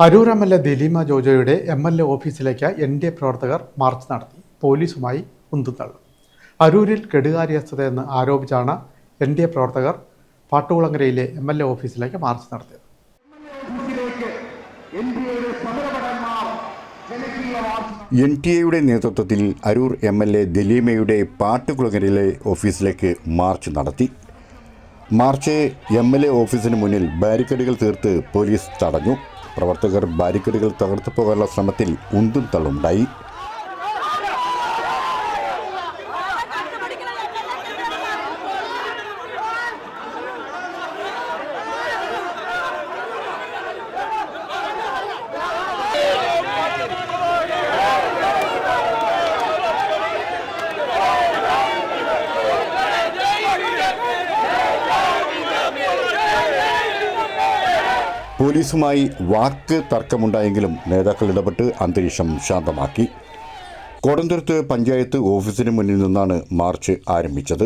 Aroor MLA. De Lima ജോജോയുടെ MLA. ഓഫീസിലേക്ക് NDA പ്രവർത്തകർ March നടത്തി. പോലീസുമായി ഉന്തുതള്ളു. അരൂരിൽ കെടുകാര്യസ്ഥതയെന്ന് ആരോപിച്ചാണ് എൻ.ഡി.എ പ്രവർത്തകർ പാട്ടുകുളങ്ങരയിലെ എം.എൽ.എ. ഓഫീസിലേക്ക് മാർച്ച് നടത്തിയത്. എൻ.ടി.എയുടെ നേതൃത്വത്തിൽ അരൂർ എം.എൽ.എ. ദിലീമയുടെ പാട്ടുകുളങ്ങരയിലെ ഓഫീസിലേക്ക് മാർച്ച് നടത്തി. March MLA. ഓഫീസിന് മുന്നിൽ ബാരിക്കേഡുകൾ തീർത്ത് പോലീസ് തടഞ്ഞു. പ്രവർത്തകർ ബാരിക്കേഡുകൾ തകർത്തു പോകാനുള്ള ശ്രമത്തിൽ ഉന്തും തള്ളുണ്ടായി. പോലീസുമായി വാക്ക് തർക്കമുണ്ടായെങ്കിലും നേതാക്കൾ ഇടപെട്ട് അന്തരീക്ഷം ശാന്തമാക്കി. കോടന്തുരുത്ത് പഞ്ചായത്ത് ഓഫീസിന് മുന്നിൽ നിന്നാണ് മാർച്ച് ആരംഭിച്ചത്.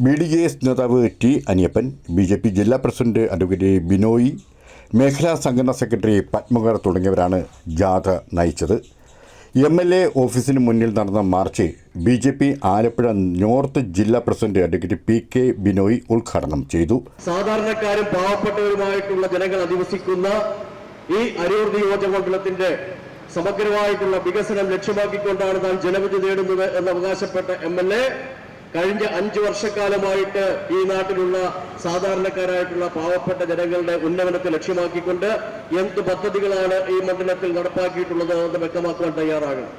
BDJS നേതാവ് T. അനിയപ്പൻ, BJP ജില്ലാ പ്രസിഡന്റ് അഡ്വക്കേറ്റ് ബിനോയ്, മേഖലാ സംഘടനാ സെക്രട്ടറി പത്മകുമാർ തുടങ്ങിയവരാണ് ജാഥ നയിച്ചത്. എം.എൽ.എ. ഓഫീസിന് മുന്നിൽ നടന്ന മാർച്ച് BJP ആലപ്പുഴ നോർത്ത് ജില്ലാ പ്രസിഡന്റ് അഡ്വക്കേറ്റ് P.K. ബിനോയ് ഉദ്ഘാടനം ചെയ്തു. സാധാരണക്കാരും പാവപ്പെട്ടവരുമായിട്ടുള്ള ജനങ്ങൾ അധിവസിക്കുന്ന ഈ അരൂർ നിയോജകമണ്ഡലത്തിന്റെ സമഗ്രമായിട്ടുള്ള വികസനം ലക്ഷ്യമാക്കിക്കൊണ്ടാണ് താൻ ജനവിധി നേടുന്നത് എന്ന് അവകാശപ്പെട്ട എം.എൽ.എ. കഴിഞ്ഞ 5 വർഷക്കാലമായിട്ട് ഈ നാട്ടിലുള്ള സാധാരണക്കാരായിട്ടുള്ള പാവപ്പെട്ട ജനങ്ങളുടെ ഉന്നമനത്തെ ലക്ഷ്യമാക്കിക്കൊണ്ട് എന്ത് പദ്ധതികളാണ് ഈ മണ്ഡലത്തിൽ നടപ്പാക്കിയിട്ടുള്ളത് എന്ന് വ്യക്തമാക്കുവാൻ തയ്യാറാകണം.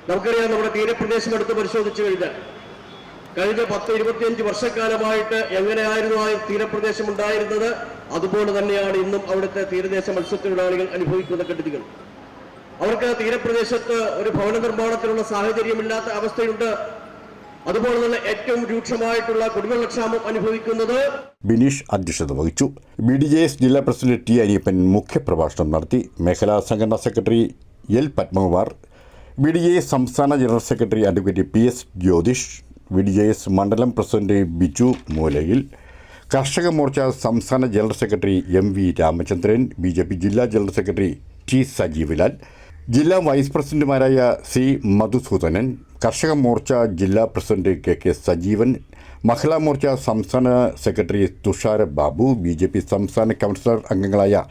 നമുക്കറിയാം, നമ്മുടെ തീരപ്രദേശം എടുത്ത് പരിശോധിച്ചു കഴിഞ്ഞാൽ കഴിഞ്ഞ 10-25 വർഷക്കാലമായിട്ട് എങ്ങനെയായിരുന്നു ആ തീരപ്രദേശം ഉണ്ടായിരുന്നത്, അതുപോലെ തന്നെയാണ് ഇന്നും അവിടുത്തെ തീരദേശ മത്സ്യത്തൊഴിലാളികൾ അനുഭവിക്കുന്ന കെടുതികൾ. അവർക്ക് തീരപ്രദേശത്ത് ഒരു ഭവന നിർമ്മാണത്തിനുള്ള സാഹചര്യമില്ലാത്ത അവസ്ഥയുണ്ട്. അതുപോലെ തന്നെ ഏറ്റവും രൂക്ഷമായിട്ടുള്ള കുടിവെള്ളക്ഷാമം അനുഭവിക്കുന്നത്. ബിനീഷ് അധ്യക്ഷത വഹിച്ചു. BDJS ജില്ലാ പ്രസിഡന്റ് T. അനിയപ്പൻ മുഖ്യപ്രഭാഷണം നടത്തി. മേഖലാ സംഘടനാ സെക്രട്ടറി L. പത്മകുമാർ, BDJS സംസ്ഥാന general secretary advocate P.S. Jyothish, BDJS മണ്ഡലം പ്രസിഡന്റ് ബിജു മൂലയിൽ, കർഷക മോർച്ച സംസ്ഥാന general secretary M.V. Ramachandran, BJP ജില്ലാ ജനറൽ സെക്രട്ടറി T. സജീവ്ലാൽ, ജില്ലാ വൈസ് പ്രസിഡന്റുമാരായ C. മധുസൂദനൻ, കർഷക മോർച്ച ജില്ലാ പ്രസിഡന്റ് K. സജീവൻ, മഹിളാ മോർച്ച സംസ്ഥാന സെക്രട്ടറി തുഷാര ബാബു, BJP സംസ്ഥാന കൗൺസിലർ അംഗങ്ങളായ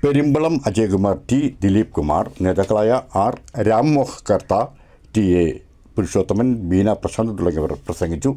പെരുമ്പളം അജയകുമാർ, T. ദിലീപ് കുമാർ, നേതാക്കളായ R. രാംമോഹ് Kartha, T. A. Purushothaman, Beena Prashant തുടങ്ങിയവർ പ്രസംഗിച്ചു.